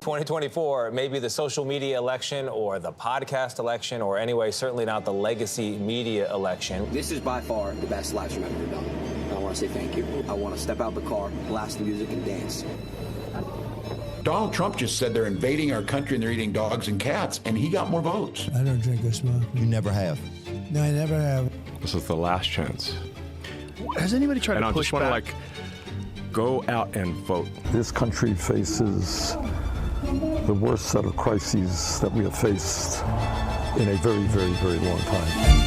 2024 may be the social media election or the podcast election or anyway, certainly not the legacy media election. This is by far the best live stream I've ever done. And I want to say thank you. I want to step out the car, blast the music, and dance. Donald Trump just said they're invading our country and they're eating dogs and cats, and he got more votes. I don't drink or smoke. You never have? No, I never have. This is the last chance. Has anybody tried to push back? And I just want to, go out and vote. This country faces the worst set of crises that we have faced in a very, very, very long time.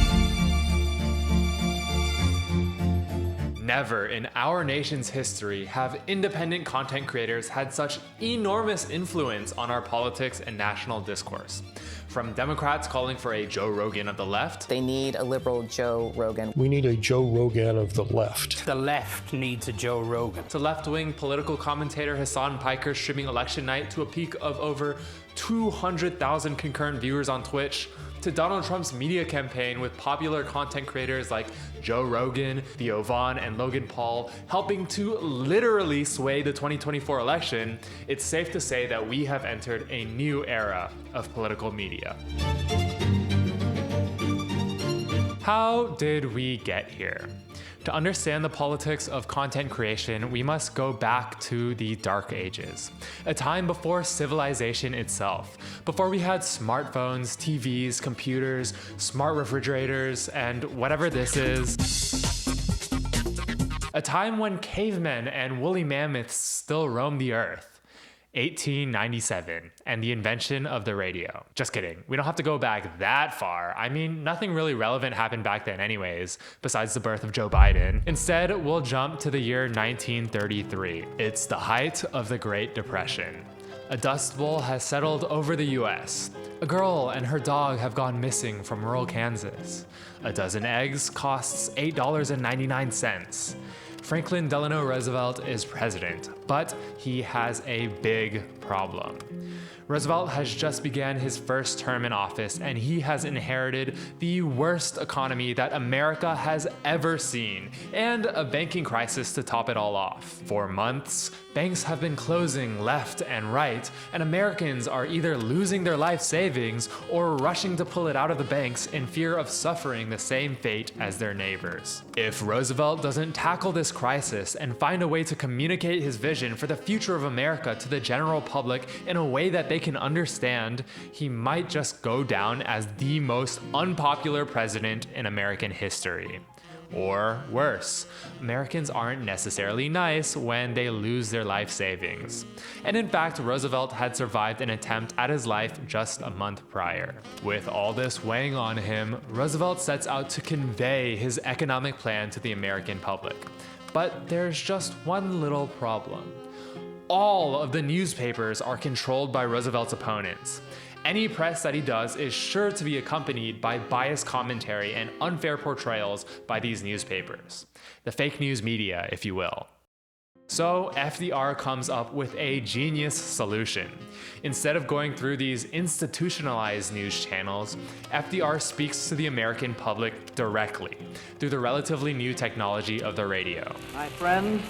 Never in our nation's history have independent content creators had such enormous influence on our politics and national discourse. From Democrats calling for a Joe Rogan of the left. They need a liberal Joe Rogan. We need a Joe Rogan of the left. The left needs a Joe Rogan. To left-wing political commentator Hassan Piker streaming election night to a peak of over 200,000 concurrent viewers on Twitch. To Donald Trump's media campaign with popular content creators like Joe Rogan, Theo Vaughn, and Logan Paul helping to literally sway the 2024 election, it's safe to say that we have entered a new era of political media. How did we get here? To understand the politics of content creation, we must go back to the Dark Ages, a time before civilization itself, before we had smartphones, TVs, computers, smart refrigerators, and whatever this is. A time when cavemen and woolly mammoths still roamed the earth. 1897, and the invention of the radio. Just kidding, we don't have to go back that far. I mean, nothing really relevant happened back then anyways, besides the birth of Joe Biden. Instead, we'll jump to the year 1933. It's the height of the Great Depression. A dust bowl has settled over the US. A girl and her dog have gone missing from rural Kansas. A dozen eggs costs $8.99. Franklin Delano Roosevelt is president, but he has a big problem. Roosevelt has just began his first term in office, and he has inherited the worst economy that America has ever seen, and a banking crisis to top it all off. For months, banks have been closing left and right, and Americans are either losing their life savings or rushing to pull it out of the banks in fear of suffering the same fate as their neighbors. If Roosevelt doesn't tackle this crisis and find a way to communicate his vision for the future of America to the general public in a way that they can understand, he might just go down as the most unpopular president in American history. Or worse, Americans aren't necessarily nice when they lose their life savings. And in fact, Roosevelt had survived an attempt at his life just a month prior. With all this weighing on him, Roosevelt sets out to convey his economic plan to the American public. But there's just one little problem. All of the newspapers are controlled by Roosevelt's opponents. Any press that he does is sure to be accompanied by biased commentary and unfair portrayals by these newspapers. The fake news media, if you will. So FDR comes up with a genius solution. Instead of going through these institutionalized news channels, FDR speaks to the American public directly through the relatively new technology of the radio. My friends,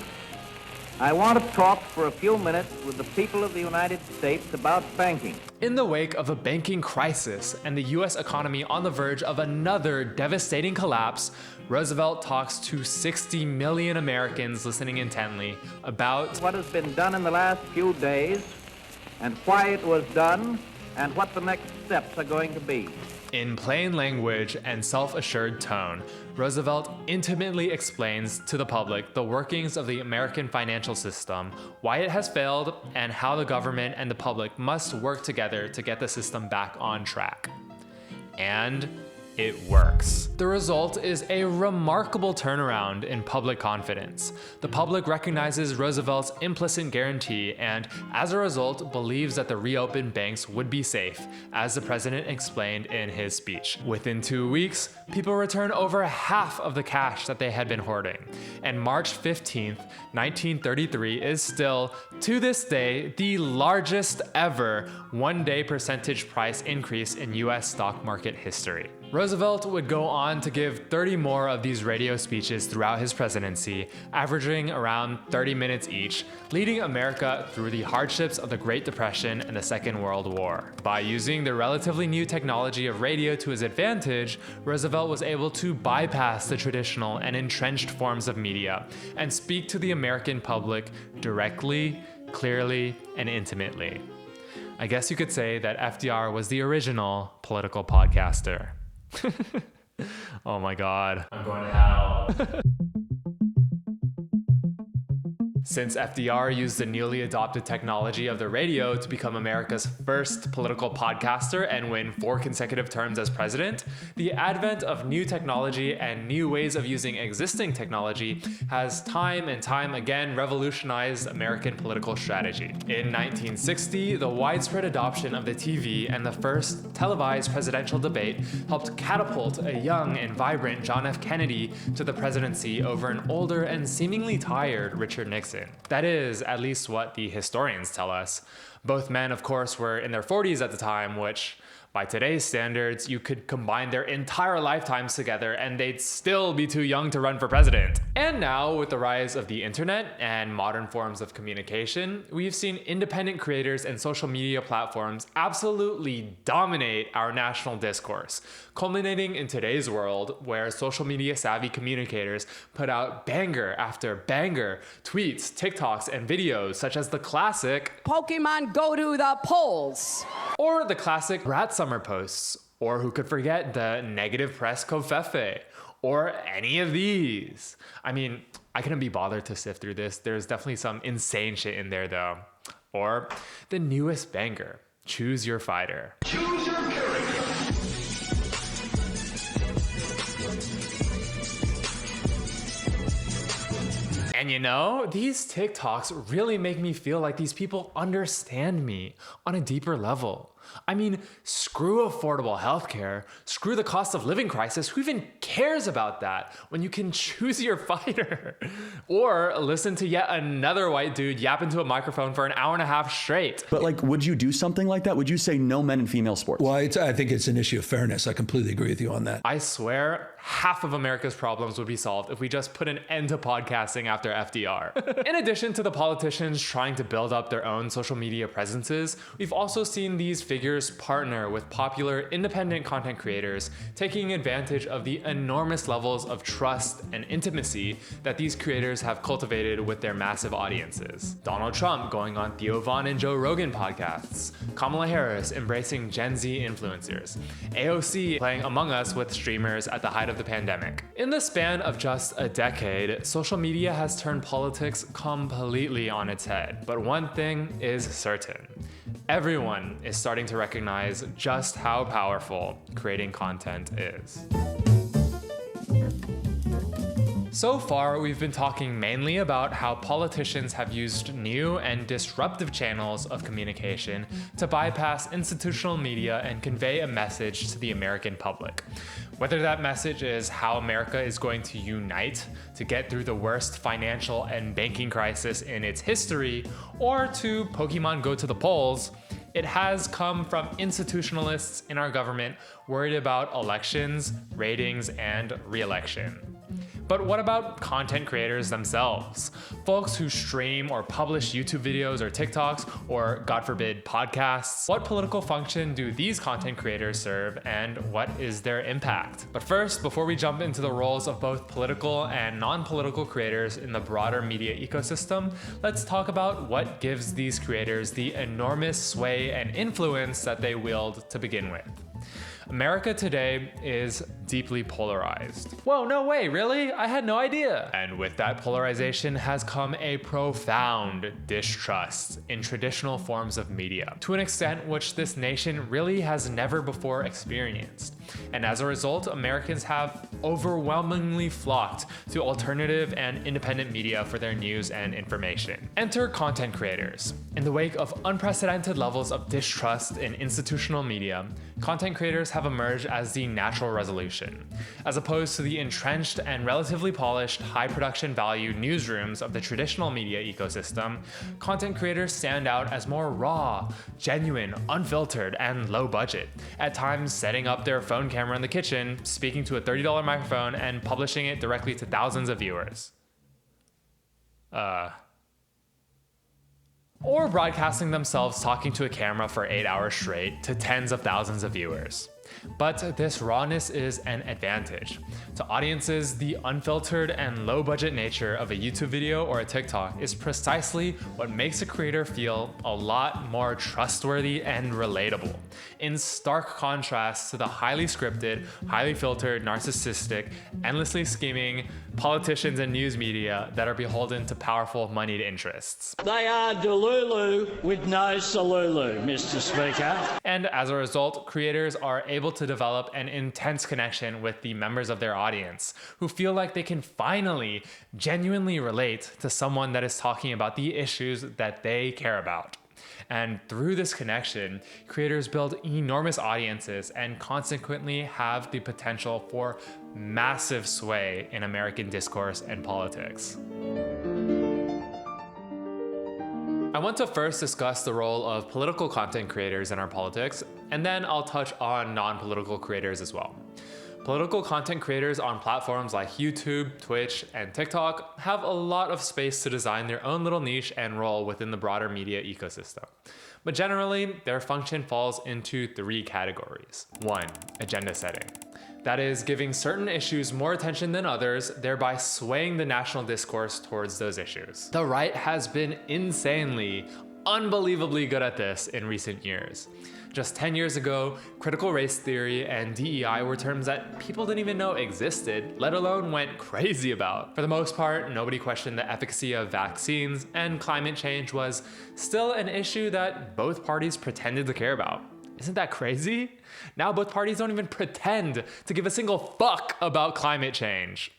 I want to talk for a few minutes with the people of the United States about banking. In the wake of a banking crisis and the US economy on the verge of another devastating collapse, Roosevelt talks to 60 million Americans listening intently about what has been done in the last few days and why it was done and what the next steps are going to be. In plain language and self-assured tone, Roosevelt intimately explains to the public the workings of the American financial system, why it has failed, and how the government and the public must work together to get the system back on track. And it works. The result is a remarkable turnaround in public confidence. The public recognizes Roosevelt's implicit guarantee and, as a result, believes that the reopened banks would be safe, as the president explained in his speech. Within 2 weeks, people return over half of the cash that they had been hoarding. And March 15th, 1933 is still, to this day, the largest ever one-day percentage price increase in US stock market history. Roosevelt would go on to give 30 more of these radio speeches throughout his presidency, averaging around 30 minutes each, leading America through the hardships of the Great Depression and the Second World War. By using the relatively new technology of radio to his advantage, Roosevelt was able to bypass the traditional and entrenched forms of media and speak to the American public directly, clearly, and intimately. I guess you could say that FDR was the original political podcaster. Oh my God, I'm going to hell. Since FDR used the newly adopted technology of the radio to become America's first political podcaster and win 4 consecutive terms as president, the advent of new technology and new ways of using existing technology has time and time again revolutionized American political strategy. In 1960, the widespread adoption of the TV and the first televised presidential debate helped catapult a young and vibrant John F. Kennedy to the presidency over an older and seemingly tired Richard Nixon. That is at least what the historians tell us. Both men, of course, were in their 40s at the time, which, by today's standards, you could combine their entire lifetimes together and they'd still be too young to run for president. And now, with the rise of the internet and modern forms of communication, we've seen independent creators and social media platforms absolutely dominate our national discourse, culminating in today's world where social media savvy communicators put out banger after banger tweets, TikToks, and videos such as the classic Pokemon go to the polls, or the classic Rat Summer posts, or who could forget the negative press covfefe, or any of these. I mean, I couldn't be bothered to sift through this. There's definitely some insane shit in there though. Or the newest banger, Choose Your Fighter. Choose your character. And you know, these TikToks really make me feel like these people understand me on a deeper level. I mean, screw affordable healthcare, screw the cost of living crisis. Who even cares about that when you can choose your fighter? Or listen to yet another white dude yap into a microphone for an hour and a half straight. But like, would you do something like that? Would you say no men in female sports? Well, I think it's an issue of fairness. I completely agree with you on that. I swear, half of America's problems would be solved if we just put an end to podcasting after FDR. In addition to the politicians trying to build up their own social media presences, we've also seen these figures partner with popular independent content creators, taking advantage of the enormous levels of trust and intimacy that these creators have cultivated with their massive audiences. Donald Trump going on Theo Von and Joe Rogan podcasts, Kamala Harris embracing Gen Z influencers, AOC playing Among Us with streamers at the height of the pandemic. In the span of just a decade, social media has turned politics completely on its head. But one thing is certain. Everyone is starting to recognize just how powerful creating content is. So far, we've been talking mainly about how politicians have used new and disruptive channels of communication to bypass institutional media and convey a message to the American public. Whether that message is how America is going to unite to get through the worst financial and banking crisis in its history, or to Pokemon go to the polls, it has come from institutionalists in our government worried about elections, ratings, and re-election. But what about content creators themselves? Folks who stream or publish YouTube videos or TikToks, or God forbid, podcasts. What political function do these content creators serve, and what is their impact? But first, before we jump into the roles of both political and non-political creators in the broader media ecosystem, let's talk about what gives these creators the enormous sway and influence that they wield to begin with. America today is deeply polarized. Whoa, no way, really? I had no idea. And with that polarization has come a profound distrust in traditional forms of media, to an extent which this nation really has never before experienced. And as a result, Americans have overwhelmingly flocked to alternative and independent media for their news and information. Enter content creators. In the wake of unprecedented levels of distrust in institutional media, content creators have emerged as the natural resolution. As opposed to the entrenched and relatively polished high production value newsrooms of the traditional media ecosystem, content creators stand out as more raw, genuine, unfiltered, and low budget, at times setting up their phone camera in the kitchen, speaking to a $30 microphone, and publishing it directly to thousands of viewers. Or broadcasting themselves talking to a camera for 8 hours straight to tens of thousands of viewers. But this rawness is an advantage. To audiences, the unfiltered and low-budget nature of a YouTube video or a TikTok is precisely what makes a creator feel a lot more trustworthy and relatable, in stark contrast to the highly scripted, highly filtered, narcissistic, endlessly scheming politicians and news media that are beholden to powerful moneyed interests. They are Delulu with no Salulu, Mr. Speaker. And as a result, creators are able to develop an intense connection with the members of their audience, who feel like they can finally genuinely relate to someone that is talking about the issues that they care about. And through this connection, creators build enormous audiences and consequently have the potential for massive sway in American discourse and politics. I want to first discuss the role of political content creators in our politics, and then I'll touch on non-political creators as well. Political content creators on platforms like YouTube, Twitch, and TikTok have a lot of space to design their own little niche and role within the broader media ecosystem. But generally, their function falls into 3 categories. 1. Agenda setting. That is, giving certain issues more attention than others, thereby swaying the national discourse towards those issues. The right has been insanely, unbelievably good at this in recent years. Just 10 years ago, critical race theory and DEI were terms that people didn't even know existed, let alone went crazy about. For the most part, nobody questioned the efficacy of vaccines, and climate change was still an issue that both parties pretended to care about. Isn't that crazy? Now both parties don't even pretend to give a single fuck about climate change.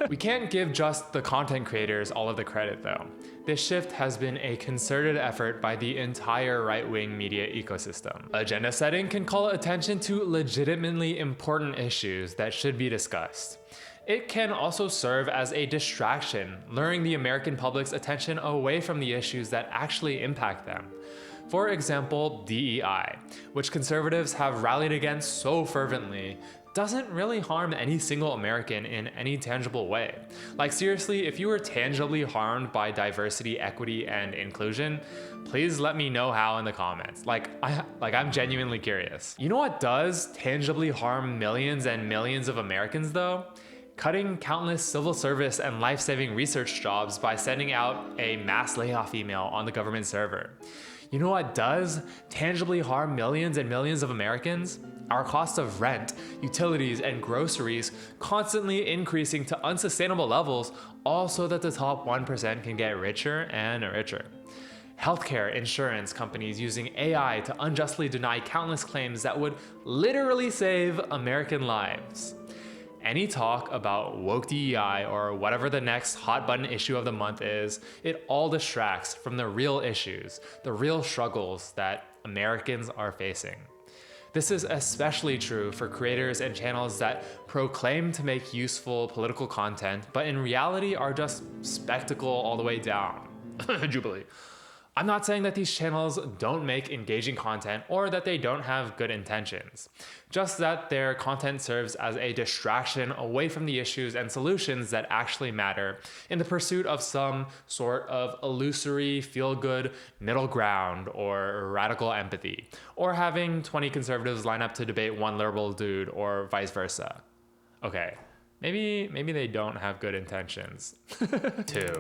We can't give just the content creators all of the credit though. This shift has been a concerted effort by the entire right-wing media ecosystem. Agenda setting can call attention to legitimately important issues that should be discussed. It can also serve as a distraction, luring the American public's attention away from the issues that actually impact them. For example, DEI, which conservatives have rallied against so fervently, doesn't really harm any single American in any tangible way. Like seriously, if you were tangibly harmed by diversity, equity, and inclusion, please let me know how in the comments. I'm genuinely curious. You know what does tangibly harm millions and millions of Americans though? Cutting countless civil service and life-saving research jobs by sending out a mass layoff email on the government server. You know what does tangibly harm millions and millions of Americans? Our cost of rent, utilities, and groceries constantly increasing to unsustainable levels, all so that the top 1% can get richer and richer. Healthcare insurance companies using AI to unjustly deny countless claims that would literally save American lives. Any talk about woke DEI or whatever the next hot button issue of the month is, it all distracts from the real issues, the real struggles that Americans are facing. This is especially true for creators and channels that proclaim to make useful political content, but in reality are just spectacle all the way down. Jubilee. I'm not saying that these channels don't make engaging content or that they don't have good intentions, just that their content serves as a distraction away from the issues and solutions that actually matter in the pursuit of some sort of illusory, feel-good middle ground or radical empathy, or having 20 conservatives line up to debate one liberal dude or vice versa. Okay. Maybe they don't have good intentions. 2.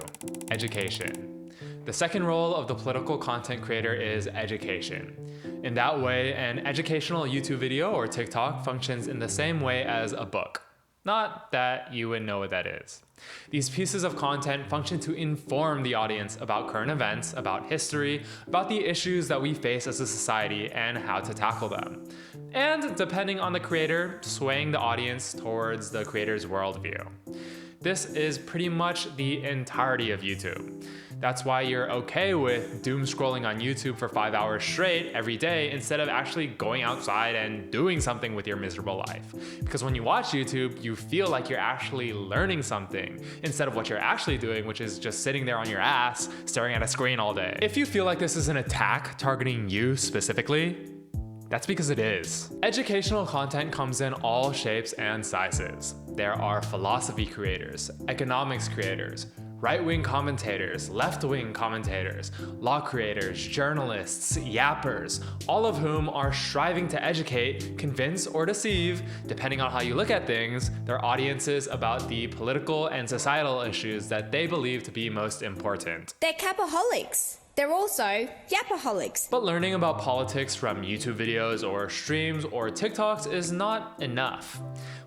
Education. The second role of the political content creator is education. In that way, an educational YouTube video or TikTok functions in the same way as a book. Not that you would know what that is. These pieces of content function to inform the audience about current events, about history, about the issues that we face as a society and how to tackle them. And depending on the creator, swaying the audience towards the creator's worldview. This is pretty much the entirety of YouTube. That's why you're okay with doom scrolling on YouTube for 5 hours straight every day instead of actually going outside and doing something with your miserable life. Because when you watch YouTube, you feel like you're actually learning something instead of what you're actually doing, which is just sitting there on your ass, staring at a screen all day. If you feel like this is an attack targeting you specifically, that's because it is. Educational content comes in all shapes and sizes. There are philosophy creators, economics creators, right-wing commentators, left-wing commentators, law creators, journalists, yappers, all of whom are striving to educate, convince, or deceive, depending on how you look at things, their audiences about the political and societal issues that they believe to be most important. They're capaholics. They're also yapaholics. But learning about politics from YouTube videos or streams or TikToks is not enough.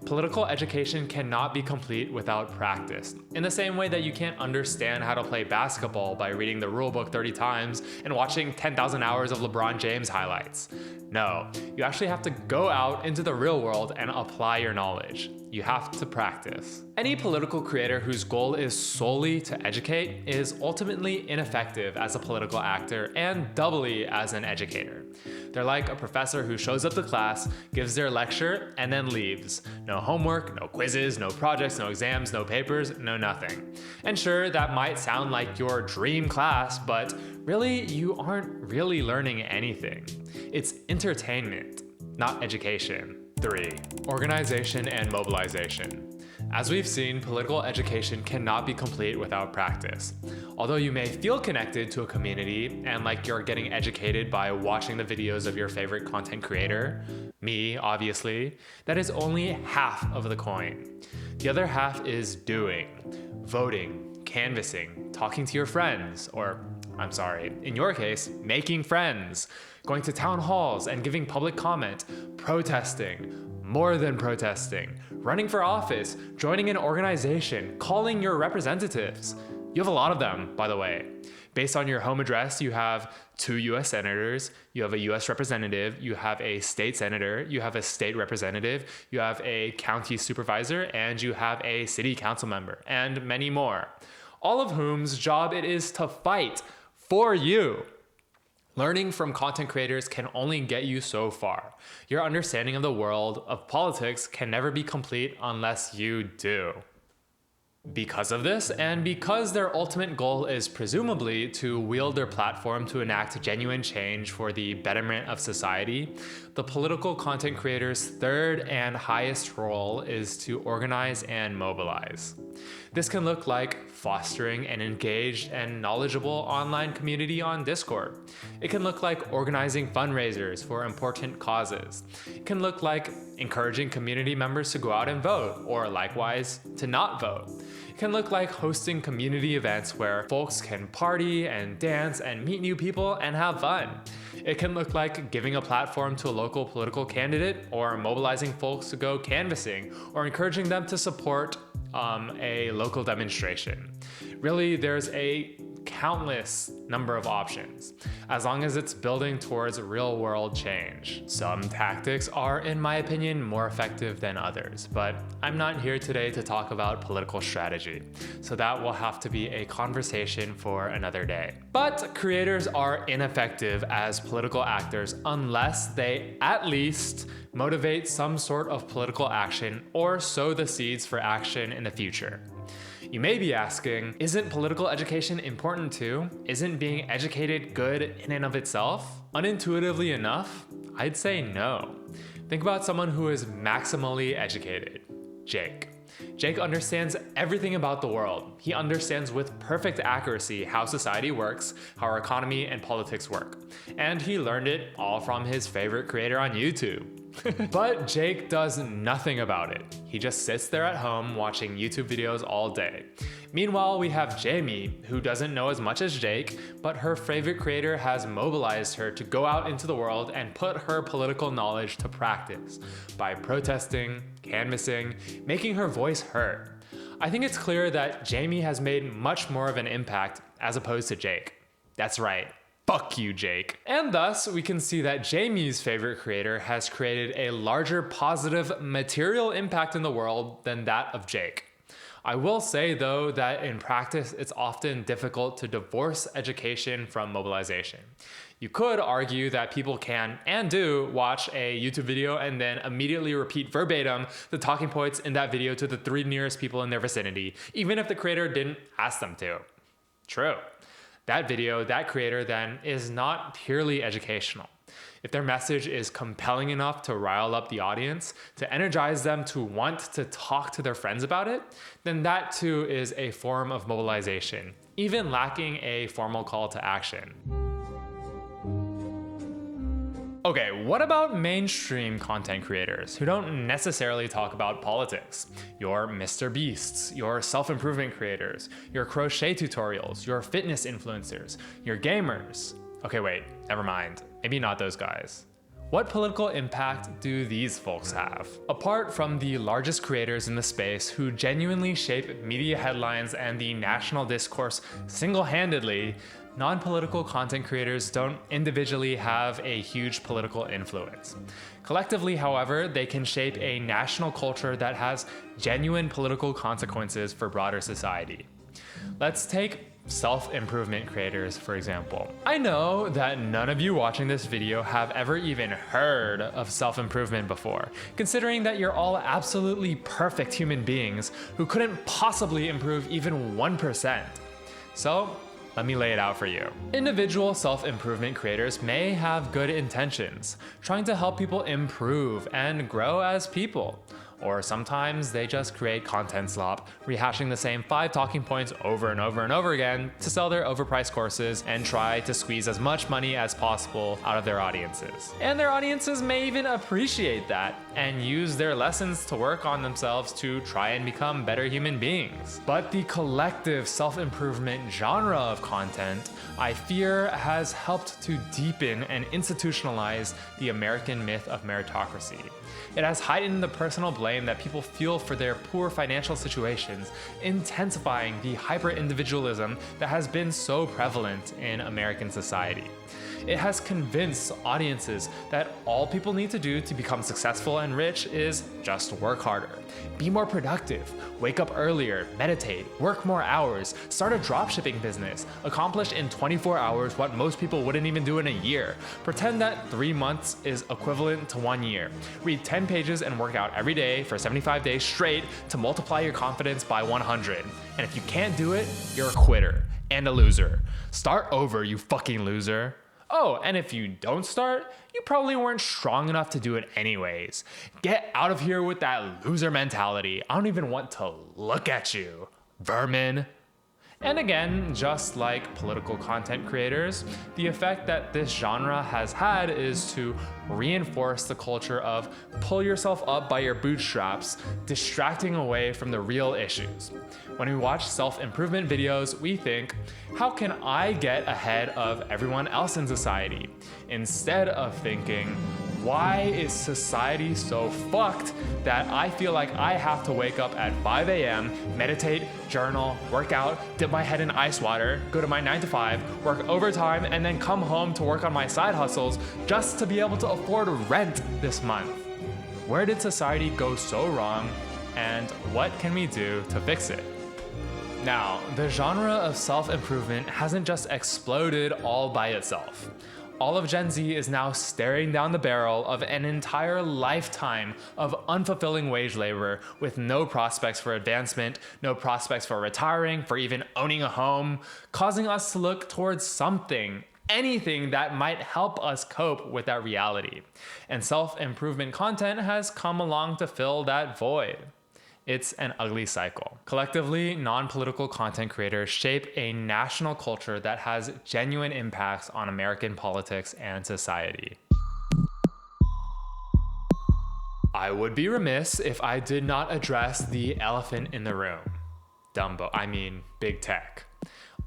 Political education cannot be complete without practice. In the same way that you can't understand how to play basketball by reading the rulebook 30 times and watching 10,000 hours of LeBron James highlights. No, you actually have to go out into the real world and apply your knowledge. You have to practice. Any political creator whose goal is solely to educate is ultimately ineffective as a political actor and doubly as an educator. They're like a professor who shows up to class, gives their lecture, and then leaves. No homework, no quizzes, no projects, no exams, no papers, no nothing. And sure, that might sound like your dream class, but really, you aren't really learning anything. It's entertainment, not education. 3. Organization and mobilization. As we've seen, political education cannot be complete without practice. Although you may feel connected to a community and like you're getting educated by watching the videos of your favorite content creator, me, obviously, that is only half of the coin. The other half is doing, voting, canvassing, talking to your friends, or, I'm sorry, in your case, making friends, going to town halls and giving public comment, protesting, more than protesting, running for office, joining an organization, calling your representatives. You have a lot of them, by the way. Based on your home address, you have 2 US senators, you have a US representative, you have a state senator, you have a state representative, you have a county supervisor, and you have a city council member, and many more. All of whom's job it is to fight for you. Learning from content creators can only get you so far. Your understanding of the world of politics can never be complete unless you do. Because of this, and because their ultimate goal is presumably to wield their platform to enact genuine change for the betterment of society, the political content creator's third and highest role is to organize and mobilize. This can look like fostering an engaged and knowledgeable online community on Discord. It can look like organizing fundraisers for important causes. It can look like encouraging community members to go out and vote, or likewise, to not vote. It can look like hosting community events where folks can party and dance and meet new people and have fun. It can look like giving a platform to a local political candidate, or mobilizing folks to go canvassing, or encouraging them to support a local demonstration. Really, there's a countless number of options, as long as it's building towards real world change. Some tactics are, in my opinion, more effective than others, but I'm not here today to talk about political strategy, so that will have to be a conversation for another day. But creators are ineffective as political actors unless they at least motivate some sort of political action or sow the seeds for action in the future. You may be asking, isn't political education important too? Isn't being educated good in and of itself? Unintuitively enough, I'd say no. Think about someone who is maximally educated. Jake. Jake understands everything about the world. He understands with perfect accuracy how society works, how our economy and politics work. And he learned it all from his favorite creator on YouTube. But Jake does nothing about it. He just sits there at home watching YouTube videos all day. Meanwhile, we have Jamie, who doesn't know as much as Jake, but her favorite creator has mobilized her to go out into the world and put her political knowledge to practice by protesting, canvassing, making her voice heard. I think it's clear that Jamie has made much more of an impact as opposed to Jake. That's right. Fuck you, Jake. And thus, we can see that Jamie's favorite creator has created a larger positive material impact in the world than that of Jake. I will say, though, that in practice, it's often difficult to divorce education from mobilization. You could argue that people can and do watch a YouTube video and then immediately repeat verbatim the talking points in that video to the 3 nearest people in their vicinity, even if the creator didn't ask them to. True. That video, that creator then is not purely educational. If their message is compelling enough to rile up the audience, to energize them to want to talk to their friends about it, then that too is a form of mobilization, even lacking a formal call to action. Okay, what about mainstream content creators who don't necessarily talk about politics? Your Mr. Beasts, your self-improvement creators, your crochet tutorials, your fitness influencers, your gamers. Okay, wait, never mind. Maybe not those guys. What political impact do these folks have? Apart from the largest creators in the space who genuinely shape media headlines and the national discourse single-handedly, non-political content creators don't individually have a huge political influence. Collectively, however, they can shape a national culture that has genuine political consequences for broader society. Let's take self-improvement creators, for example. I know that none of you watching this video have ever even heard of self-improvement before, considering that you're all absolutely perfect human beings who couldn't possibly improve even 1%. So, let me lay it out for you. Individual self-improvement creators may have good intentions, trying to help people improve and grow as people. Or sometimes they just create content slop, rehashing the same 5 talking points over and over and over again to sell their overpriced courses and try to squeeze as much money as possible out of their audiences. And their audiences may even appreciate that and use their lessons to work on themselves to try and become better human beings. But the collective self-improvement genre of content, I fear, has helped to deepen and institutionalize the American myth of meritocracy. It has heightened the personal blame that people feel for their poor financial situations, intensifying the hyper-individualism that has been so prevalent in American society. It has convinced audiences that all people need to do to become successful and rich is just work harder, be more productive, wake up earlier, meditate, work more hours, start a dropshipping business, accomplish in 24 hours what most people wouldn't even do in a year, pretend that 3 months is equivalent to 1 year, read 10 pages and work out every day for 75 days straight to multiply your confidence by 100. And if you can't do it, you're a quitter and a loser. Start over, you fucking loser. Oh, and if you don't start, you probably weren't strong enough to do it anyways. Get out of here with that loser mentality. I don't even want to look at you, vermin. And again, just like political content creators, the effect that this genre has had is to reinforce the culture of pull yourself up by your bootstraps, distracting away from the real issues. When we watch self-improvement videos, we think, how can I get ahead of everyone else in society? Instead of thinking, why is society so fucked that I feel like I have to wake up at 5 a.m., meditate, journal, work out, dip my head in ice water, go to my 9 to 5, work overtime, and then come home to work on my side hustles just to be able to afford rent this month? Where did society go so wrong, and what can we do to fix it? Now, the genre of self-improvement hasn't just exploded all by itself. All of Gen Z is now staring down the barrel of an entire lifetime of unfulfilling wage labor with no prospects for advancement, no prospects for retiring, for even owning a home, causing us to look towards something, anything that might help us cope with that reality. And self-improvement content has come along to fill that void. It's an ugly cycle. Collectively, non-political content creators shape a national culture that has genuine impacts on American politics and society. I would be remiss if I did not address the elephant in the room. Big tech.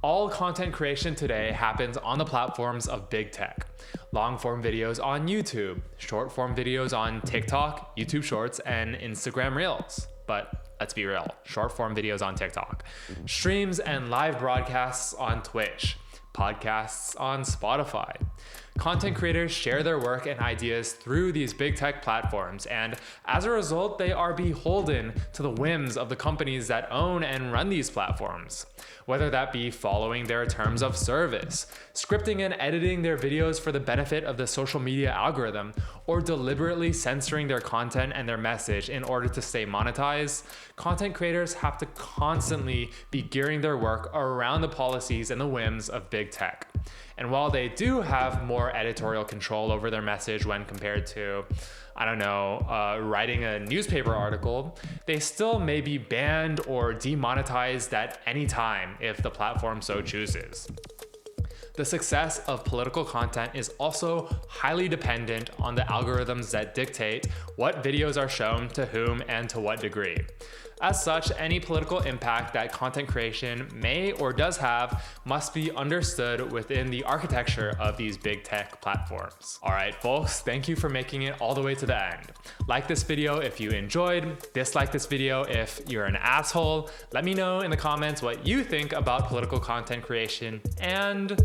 All content creation today happens on the platforms of big tech. Long-form videos on YouTube, short-form videos on TikTok, YouTube Shorts, and Instagram Reels. But let's be real, short-form videos on TikTok. Streams and live broadcasts on Twitch. Podcasts on Spotify. Content creators share their work and ideas through these big tech platforms, and as a result, they are beholden to the whims of the companies that own and run these platforms. Whether that be following their terms of service, scripting and editing their videos for the benefit of the social media algorithm, or deliberately censoring their content and their message in order to stay monetized, content creators have to constantly be gearing their work around the policies and the whims of big tech. And while they do have more editorial control over their message when compared to, writing a newspaper article, they still may be banned or demonetized at any time if the platform so chooses. The success of political content is also highly dependent on the algorithms that dictate what videos are shown to whom and to what degree. As such, any political impact that content creation may or does have must be understood within the architecture of these big tech platforms. All right, folks, thank you for making it all the way to the end. Like this video if you enjoyed, dislike this video if you're an asshole. Let me know in the comments what you think about political content creation, and